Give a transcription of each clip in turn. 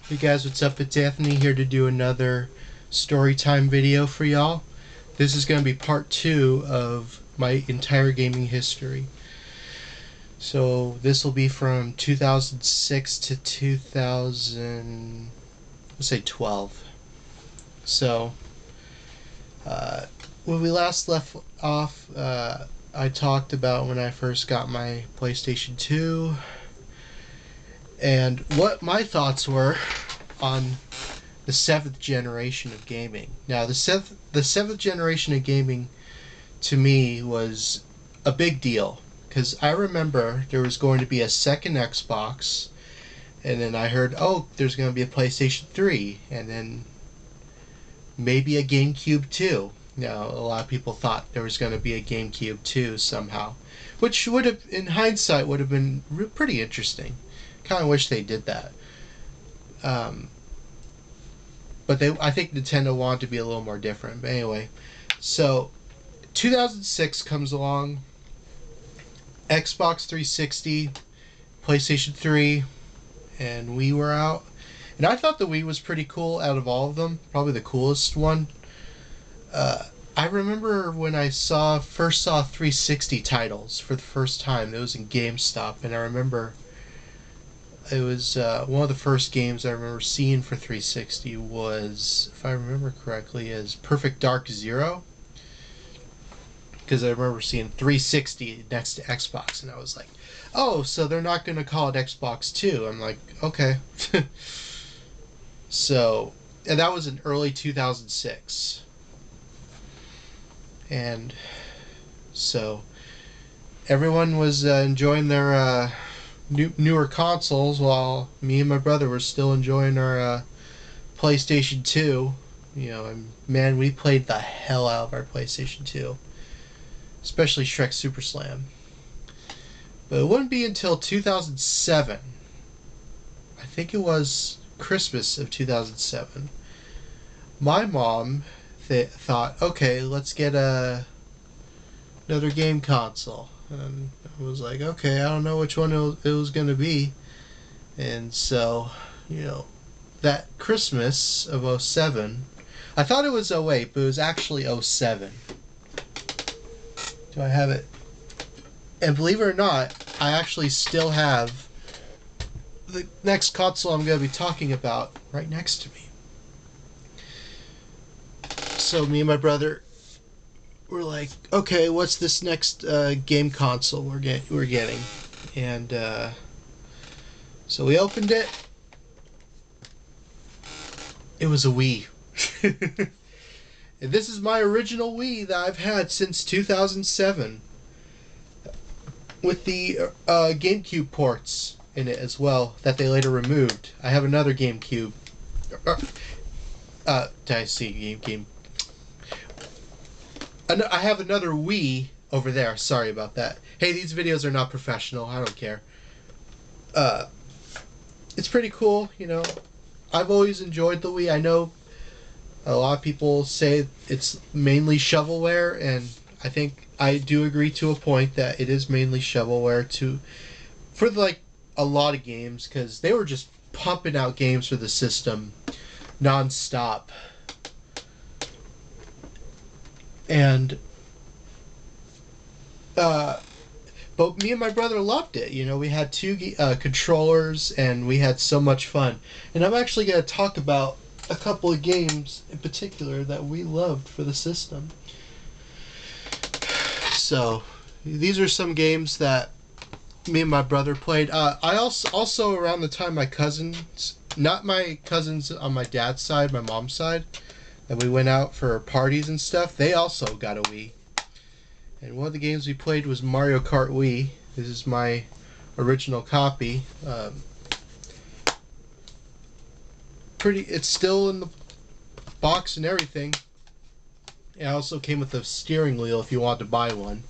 Hey guys, what's up? It's Anthony here to do another story time video for y'all. This is going to be part 2 of my entire gaming history. So this will be from 2006 to 2000, let's say 12. So when we last left off, I talked about when I first got my PlayStation 2 and what my thoughts were on the 7th generation of gaming. Now, the seventh generation of gaming to me was a big deal because I remember there was going to be a second Xbox, and then I heard, oh, there's going to be a PlayStation 3, and then maybe a Gamecube 2. Now, a lot of people thought there was going to be a Gamecube 2 somehow, which would have, in hindsight, would have been pretty interesting. Kind of wish they did that. But I think Nintendo wanted to be a little more different. But anyway, so 2006 comes along, Xbox 360, PlayStation 3, and Wii were out. And I thought the Wii was pretty cool out of all of them. Probably the coolest one. I remember when I first saw 360 titles for the first time. It was in GameStop, and I remember it was one of the first games I remember seeing for 360 was, if I remember correctly, is Perfect Dark Zero. Because I remember seeing 360 next to Xbox, and I was like, oh, so they're not going to call it Xbox 2. I'm like, okay. So, and that was in early 2006. And so everyone was enjoying their newer consoles while me and my brother were still enjoying our PlayStation 2. You know, and man, we played the hell out of our PlayStation 2. Especially Shrek Super Slam. But it wouldn't be until 2007. I think it was Christmas of 2007. My mom thought, okay, let's get another game console. And I was like, okay, I don't know which one it was going to be. And so, you know, that Christmas of 07, I thought it was 08, but it was actually 07. Do I have it? And believe it or not, I actually still have the next console I'm going to be talking about right next to me. So me and my brother were like, okay, what's this next game console we're getting? And so we opened it. It was a Wii. And this is my original Wii that I've had since 2007, with the GameCube ports in it as well that they later removed. I have another GameCube. Did I see game? I have another Wii over there. Sorry about that. Hey, these videos are not professional. I don't care. It's pretty cool, you know. I've always enjoyed the Wii. I know a lot of people say it's mainly shovelware, and I think I do agree to a point that it is mainly shovelware for like a lot of games, because they were just pumping out games for the system non-stop. And but me and my brother loved it. You know, we had two controllers, and we had so much fun. And I'm actually going to talk about a couple of games in particular that we loved for the system. So these are some games that me and my brother played. I also around the time my cousins, not my cousins on my dad's side, my mom's side, and we went out for parties and stuff, they also got a Wii. And one of the games we played was Mario Kart Wii. This is my original copy. It's still in the box and everything. It also came with a steering wheel if you wanted to buy one,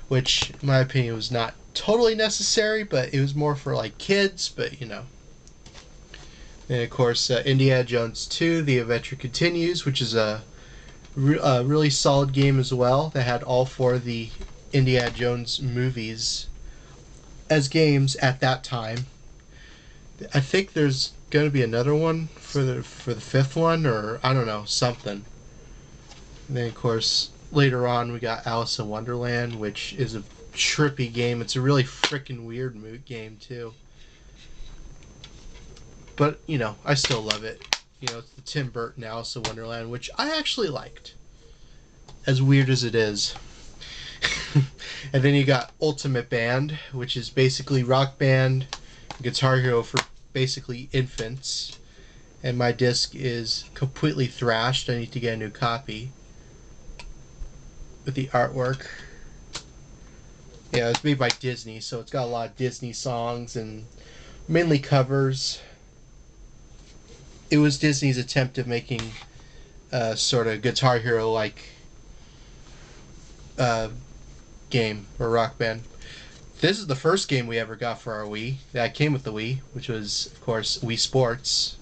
which in my opinion was not totally necessary, but it was more for like kids, but you know. And of course, Indiana Jones 2, The Adventure Continues, which is a really solid game as well, that had all 4 of the Indiana Jones movies as games at that time. I think there's gonna be another one for the fifth one, or I don't know, something. And then of course later on we got Alice in Wonderland, which is a trippy game. It's a really freaking weird game too. But you know, I still love it. You know, it's the Tim Burton Alice in Wonderland, which I actually liked, as weird as it is. And then you got Ultimate Band, which is basically Rock Band, Guitar Hero for basically infants. And my disc is completely thrashed. I need to get a new copy. With the artwork. Yeah, it's made by Disney, so it's got a lot of Disney songs and mainly covers. It was Disney's attempt at making sort of Guitar Hero like game or Rock Band. This is the first game we ever got for our Wii that came with the Wii, which was, of course, Wii Sports.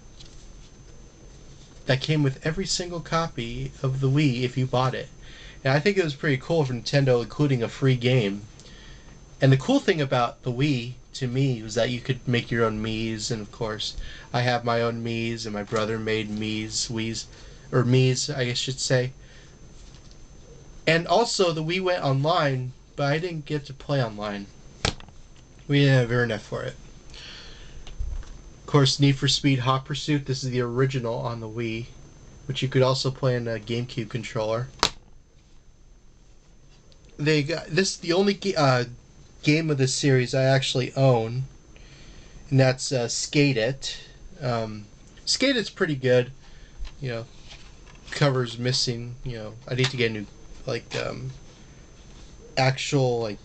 That came with every single copy of the Wii if you bought it. And I think it was pretty cool for Nintendo including a free game. And the cool thing about the Wii, to me, was that you could make your own Miis, and of course, I have my own Miis, and my brother made Miis, I should say. And also, the Wii went online, but I didn't get to play online. We didn't have internet for it. Of course, Need for Speed Hot Pursuit, this is the original on the Wii, which you could also play on a Gamecube controller. This is the only game of this series I actually own, and that's Skate It. Skate It's pretty good. You know, cover's missing. You know, I need to get a new actual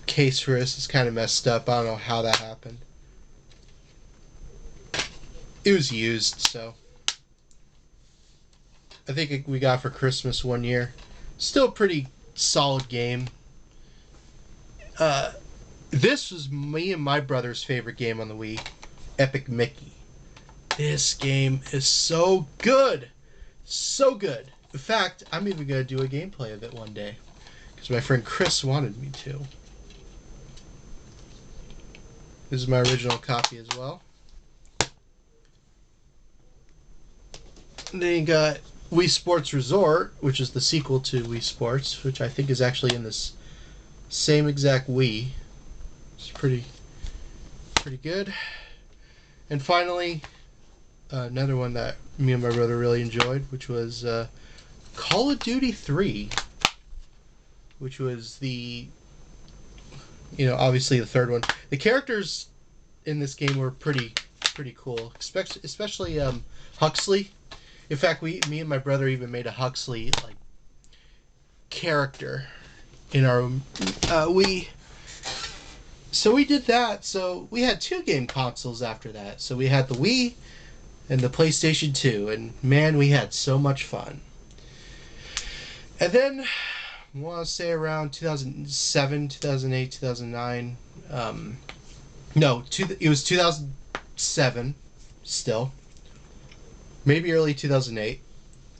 case for this. It's kind of messed up. I don't know how that happened. It was used, so I think we got it for Christmas one year. Still a pretty solid game. This was me and my brother's favorite game on the Wii, Epic Mickey. This game is so good. So good. In fact, I'm even going to do a gameplay of it one day, because my friend Chris wanted me to. This is my original copy as well. And then you got Wii Sports Resort, which is the sequel to Wii Sports, which I think is actually in this same exact Wii. It's pretty good. And finally, another one that me and my brother really enjoyed, which was Call of Duty 3, which was obviously the third one. The characters in this game were pretty cool, especially Huxley. In fact, me and my brother even made a Huxley character in our Wii. So we did that. So we had 2 game consoles after that. So we had the Wii and the PlayStation 2, and man, we had so much fun. And then I want to say around 2007, 2008, 2009. It was 2007 still. Maybe early 2008.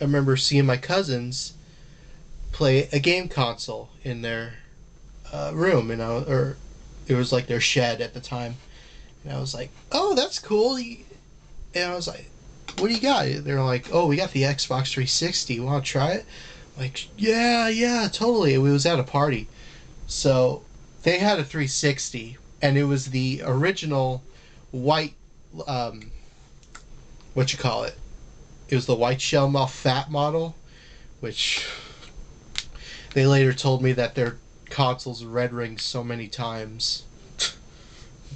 I remember seeing my cousins play a game console in their room, or it was like their shed at the time. And I was like, "Oh, that's cool." And I was like, "What do you got?" They're like, "Oh, we got the Xbox 360. Want to try it?" I'm like, yeah, totally. It was at a party. So they had a 360, and it was the original white, it was the white shell mouth fat model, which they later told me that their consoles red ringed so many times.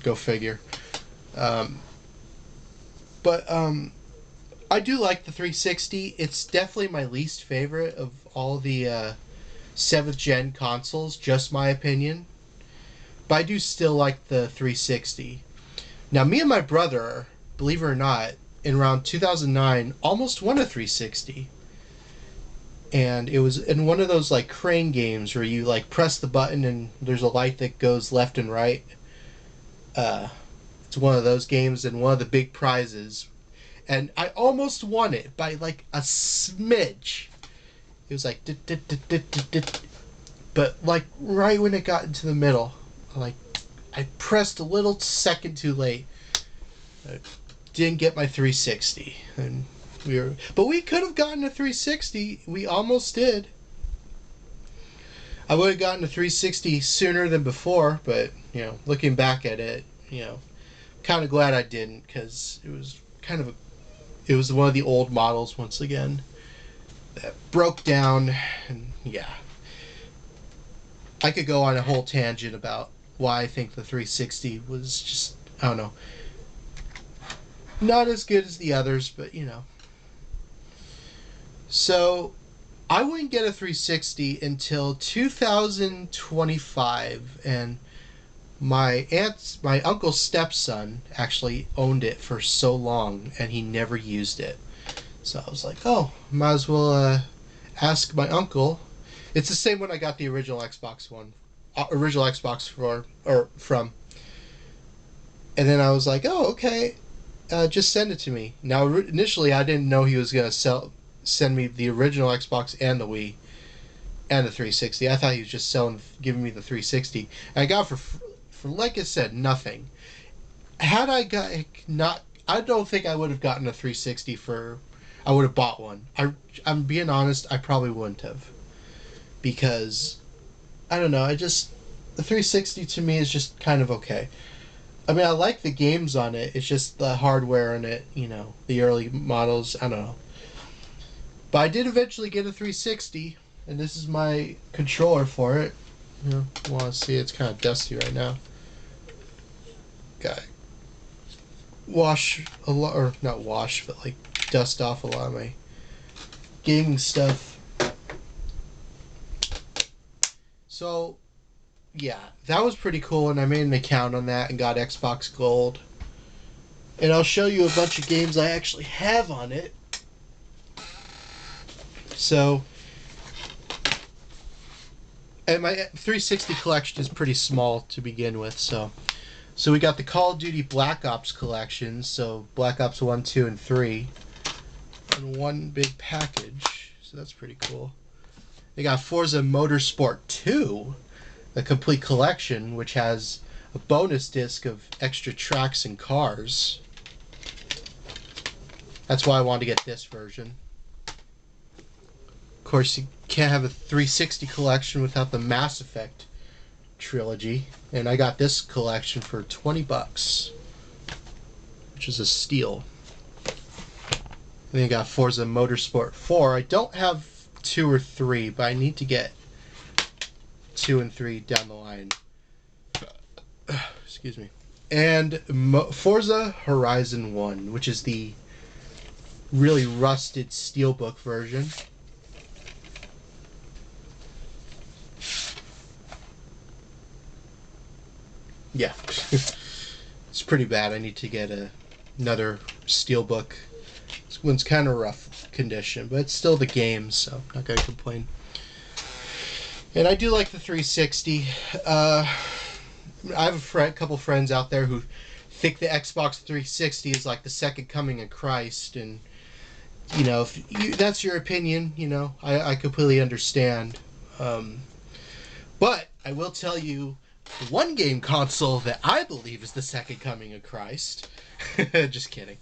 Go figure. But I do like the 360. It's definitely my least favorite of all the 7th gen consoles, just my opinion. But I do still like the 360. Now, me and my brother, believe it or not, in around 2009, almost won a 360. And it was in one of those crane games where you press the button and there's a light that goes left and right. It's one of those games, and one of the big prizes. And I almost won it by a smidge. It was but right when it got into the middle, I pressed a little second too late. I didn't get my 360, and but we could have gotten a 360. We almost did. I would have gotten a 360 sooner than before, but looking back at it, kind of glad I didn't, because it was it was one of the old models once again that broke down, and I could go on a whole tangent about why I think the 360 was just, I don't know, not as good as the others, but So, I wouldn't get a 360 until 2025, and my uncle's stepson actually owned it for so long, and he never used it. So I was like, oh, might as well ask my uncle. It's the same when I got the original Xbox from. And then I was like, oh, okay, just send it to me. Now, initially, I didn't know he was gonna send me the original Xbox and the Wii and the 360. I thought he was just giving me the 360. And I got for like I said, nothing. Had I I don't think I would have gotten a 360 for. I would have bought one. I'm being honest, I probably wouldn't have, because I don't know. The 360 to me is just kind of okay. I mean, I like the games on it. It's just the hardware in it. The early models. I don't know. But I did eventually get a 360, and this is my controller for it. You want to see? It's kind of dusty right now. Got wash a lot, or not wash, but like dust off a lot of my gaming stuff. So, yeah, that was pretty cool, and I made an account on that and got Xbox Gold. And I'll show you a bunch of games I actually have on it. So, and my 360 collection is pretty small to begin with, so we got the Call of Duty Black Ops collection, so Black Ops 1, 2, and 3, in one big package, so that's pretty cool. They got Forza Motorsport 2, the complete collection, which has a bonus disc of extra tracks and cars. That's why I wanted to get this version. Of course, you can't have a 360 collection without the Mass Effect trilogy, and I got this collection for $20, which is a steal. Then I got Forza Motorsport 4. I don't have 2 or 3, but I need to get 2 and 3 down the line. Excuse me. And Forza Horizon 1, which is the really rusted steelbook version. Yeah. It's pretty bad. I need to get another steelbook. This one's kind of rough condition, but it's still the game, so I'm not going to complain. And I do like the 360. I have a couple friends out there who think the Xbox 360 is like the second coming of Christ, and if that's your opinion, I completely understand. But I will tell you one game console that I believe is the second coming of Christ. Just kidding.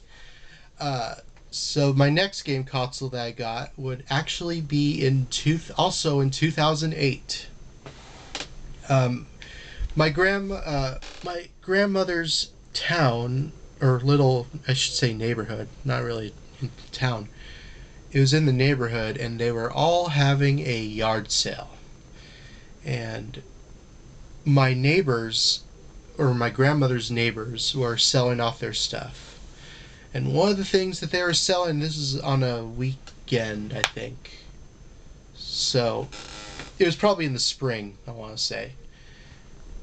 So my next game console that I got would actually be also in 2008. My grandmother's town, or little, I should say neighborhood, not really in town. It was in the neighborhood, and they were all having a yard sale. And my neighbors, or my grandmother's neighbors, were selling off their stuff. And one of the things that they were selling, this is on a weekend, I think. So, it was probably in the spring, I want to say.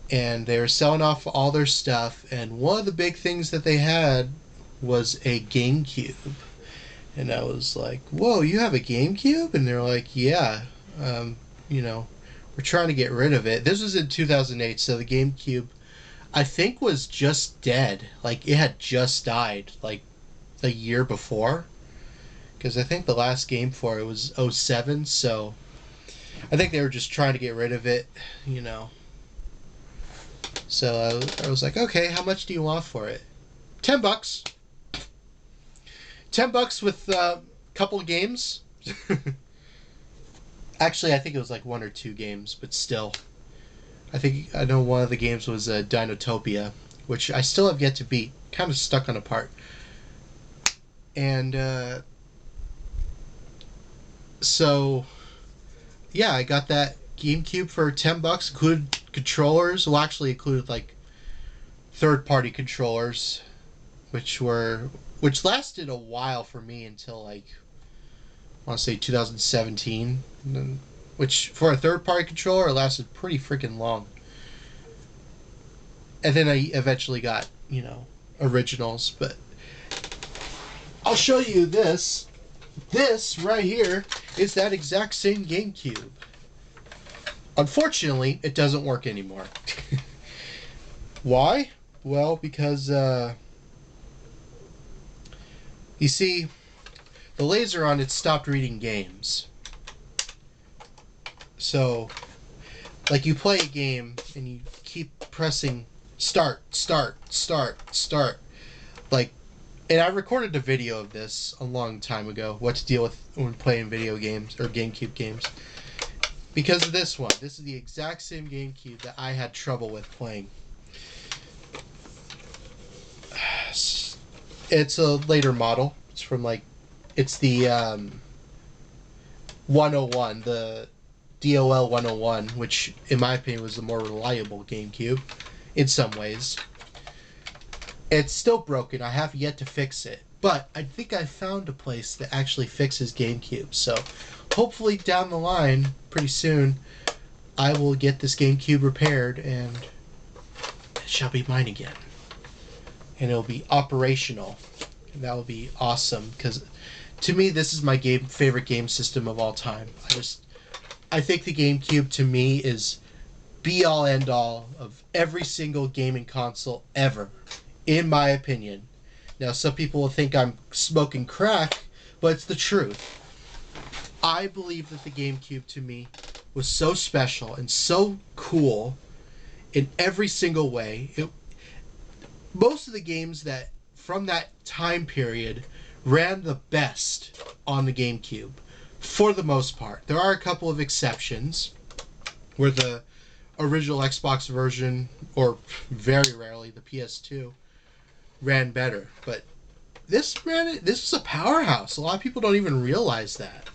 And they were selling off all their stuff, and one of the big things that they had was a Gamecube. And I was like, whoa, you have a Gamecube? And they're like, yeah, we're trying to get rid of it. This was in 2008, so the GameCube, I think, was just dead. Like, it had just died, like, a year before. Because I think the last game for it was 07, so I think they were just trying to get rid of it, So I was like, okay, how much do you want for it? $10. $10 with a couple of games. Actually, I think it was like 1 or 2 games, but still. I know one of the games was Dinotopia, which I still have yet to beat. Kind of stuck on a part. And so, yeah, I got that GameCube for $10. Included controllers. Well, actually included like third-party controllers, which lasted a while for me until like I want to say 2017. Which for a third-party controller it lasted pretty freaking long. And then I eventually got, originals, but I'll show you this. This right here is that exact same GameCube. Unfortunately, it doesn't work anymore. Why? Well, because, you see, the laser on it stopped reading games. So, like, you play a game and you keep pressing start, start, start, start. Like, and I recorded a video of this a long time ago, what to deal with when playing video games, or GameCube games. Because of this one. This is the exact same GameCube that I had trouble with playing. It's a later model. It's from it's the 101, the DOL 101, which in my opinion was the more reliable GameCube in some ways. It's still broken. I have yet to fix it. But I think I found a place that actually fixes GameCube. So hopefully down the line, pretty soon, I will get this GameCube repaired and it shall be mine again. And it'll be operational. And that will be awesome, because to me this is my favorite game system of all time. I think the GameCube to me is be all end all of every single gaming console ever, in my opinion. Now some people will think I'm smoking crack, but it's the truth. I believe that the GameCube to me was so special and so cool in every single way. Most of the games that from that time period ran the best on the GameCube, for the most part. There are a couple of exceptions where the original Xbox version, or very rarely the PS2, ran better. But this is a powerhouse. A lot of people don't even realize that.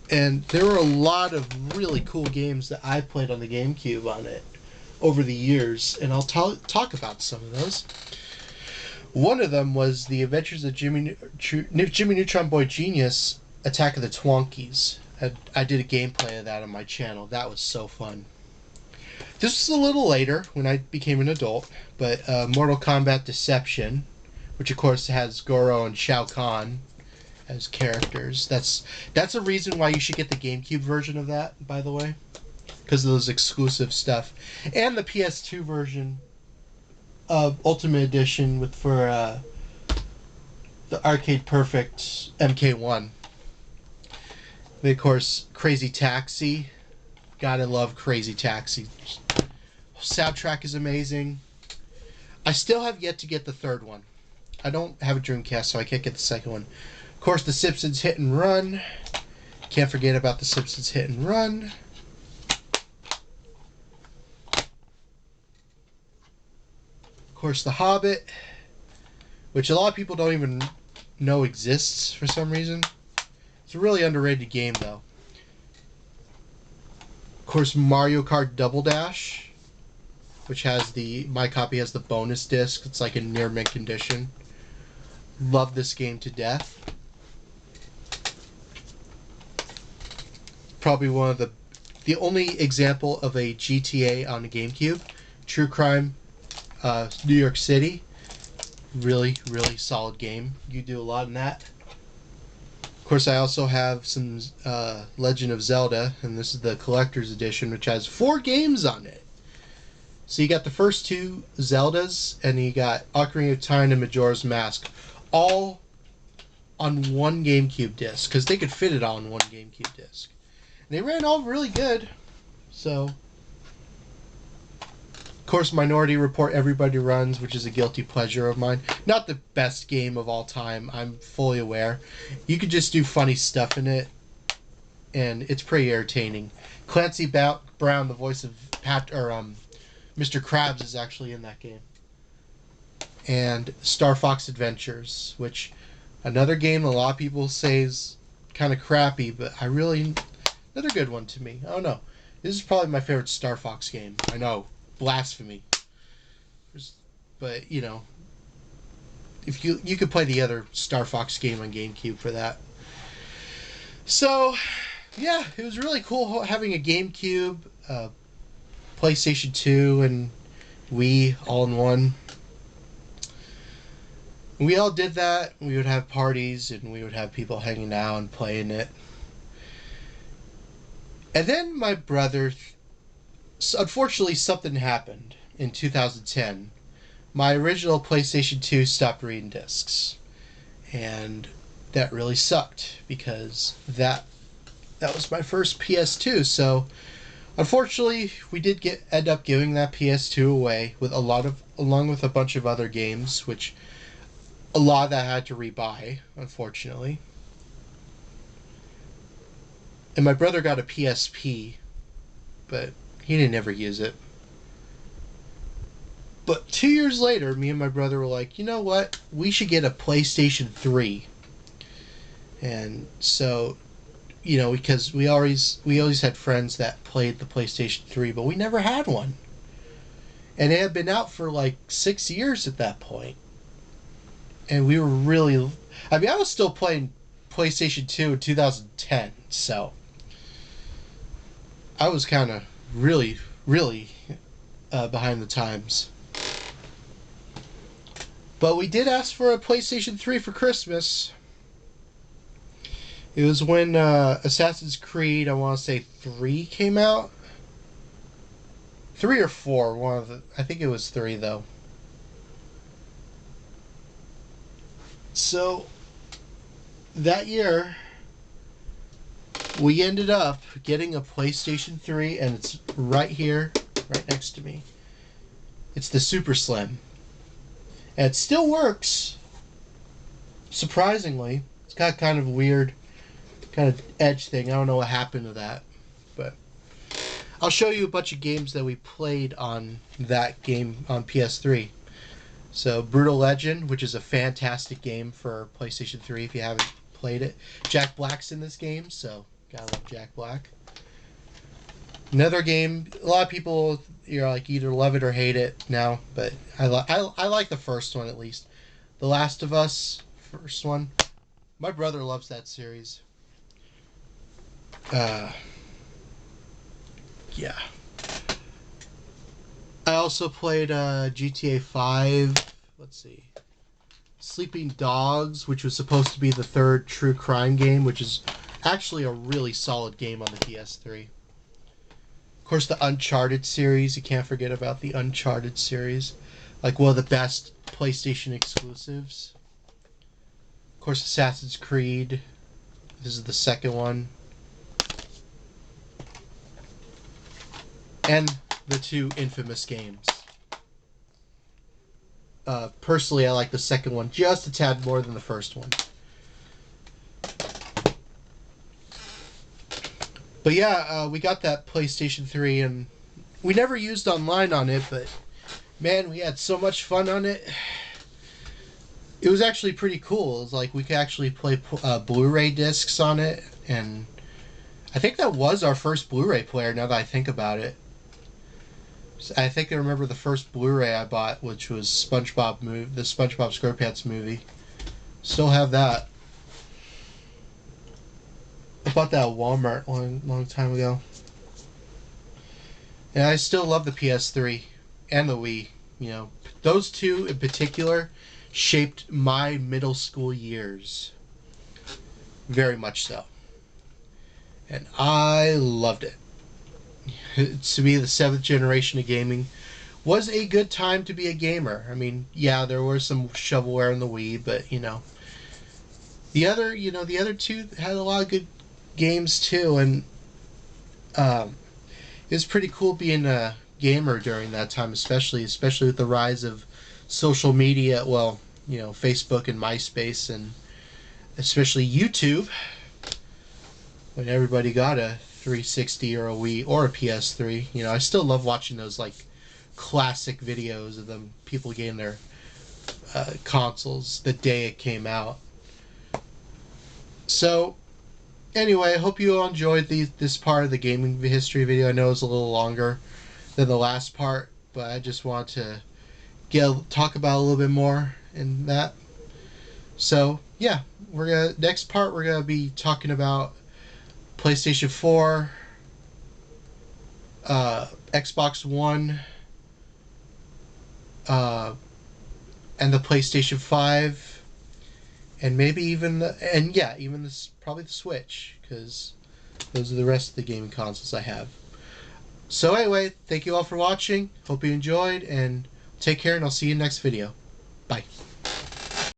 And there were a lot of really cool games that I played on the GameCube on it over the years, and I'll talk about some of those. One of them was the Adventures of Jimmy Neutron Boy Genius Attack of the Twonkies. I did a gameplay of that on my channel. That was so fun. This was a little later when I became an adult, but Mortal Kombat Deception, which of course has Goro and Shao Kahn as characters. That's a reason why you should get the GameCube version of that, by the way, because of those exclusive stuff. And the PS2 version of Ultimate Edition for the Arcade Perfect MK1. And of course, Crazy Taxi. Gotta love Crazy Taxi. Soundtrack is amazing. I still have yet to get the third one. I don't have a Dreamcast, so I can't get the second one. Of course, The Simpsons Hit and Run. Can't forget about The Simpsons Hit and Run. Of course, The Hobbit, which a lot of people don't even know exists for some reason. It's a really underrated game, though. Of course, Mario Kart Double Dash, which has my copy has the bonus disc. It's like in near mint condition. Love this game to death. Probably one of the only example of a GTA on a GameCube. True Crime, New York City. Really, really solid game. You do a lot in that. Of course, I also have some Legend of Zelda, and this is the collector's edition, which has 4 games on it. So you got the first 2 Zeldas, and you got Ocarina of Time and Majora's Mask, all on one GameCube disc, because they could fit it all on one GameCube disc. And they ran all really good. So Of course, Minority Report Everybody Runs, which is a guilty pleasure of mine. Not the best game of all time, I'm fully aware. You could just do funny stuff in it, and it's pretty entertaining. Clancy Brown, the voice of Mr. Krabs, is actually in that game. And Star Fox Adventures, which another game a lot of people say is kind of crappy, but another good one to me. I don't know. This is probably my favorite Star Fox game. I know, blasphemy. But, you know, if you could play the other Star Fox game on GameCube for that. So, yeah, it was really cool having a GameCube, PlayStation 2, and Wii all in one. We all did that. We would have parties, and we would have people hanging out and playing it. And then my brother, unfortunately, something happened in 2010. My original PlayStation 2 stopped reading discs, and that really sucked because that was my first PS2. So, unfortunately, we did end up giving that PS2 away along with a bunch of other games, which a lot of that I had to rebuy, unfortunately. And my brother got a PSP, but he didn't ever use it. But 2 years later, me and my brother were like, you know what? We should get a PlayStation 3. And so, you know, because we always had friends that played the PlayStation 3, but we never had one. And it had been out for like 6 years at that point. And we were really... I mean, I was still playing PlayStation 2 in 2010, so... I was kind of really behind the times. But we did ask for a PlayStation 3 for Christmas. It was when Assassin's Creed, I want to say 3 came out. 3 or 4, I think it was 3 though. So, that year, we ended up getting a PlayStation 3, and it's right here, right next to me. It's the Super Slim. And it still works, surprisingly. It's got kind of a weird kind of edge thing. I don't know what happened to that. But I'll show you a bunch of games that we played on that game on PS3. So, Brutal Legend, which is a fantastic game for PlayStation 3 if you haven't played it. Jack Black's in this game, so gotta love Jack Black. Another game, a lot of people, you're like, either love it or hate it now, but I like the first one at least. The Last of Us, first one. My brother loves that series. Yeah. I also played GTA 5. Let's see. Sleeping Dogs, which was supposed to be the third true crime game, which is actually a really solid game on the PS3. Of course, the Uncharted series. You can't forget about the Uncharted series. Like one of the best PlayStation exclusives. Of course, Assassin's Creed. This is the second one. And the 2 infamous games. Personally, I like the second one just a tad more than the first one. But yeah, we got that PlayStation 3, and we never used online on it, but man, we had so much fun on it. It was actually pretty cool. It was like we could actually play Blu-ray discs on it, and I think that was our first Blu-ray player now that I think about it. I think I remember the first Blu-ray I bought, which was the SpongeBob SquarePants movie. Still have that. I bought that at Walmart long time ago. And I still love the PS3 and the Wii. You know, those two in particular shaped my middle school years. Very much so. And I loved it. To be the 7th generation of gaming was a good time to be a gamer. I mean, yeah, there was some shovelware in the Wii, but you know, the other two had a lot of good games too, and it was pretty cool being a gamer during that time, especially with the rise of social media. Well, Facebook and MySpace, and especially YouTube, when everybody got a 360 or a Wii or a PS3. I still love watching those like classic videos of them people getting their consoles the day it came out. So anyway, I hope you all enjoyed this part of the gaming history video. I know it's a little longer than the last part, but I just want to talk about a little bit more in that. So yeah, next part we're gonna be talking about PlayStation 4, Xbox One, and the PlayStation 5, and maybe even probably the Switch, because those are the rest of the gaming consoles I have. So anyway, thank you all for watching. Hope you enjoyed, and take care, and I'll see you in the next video. Bye.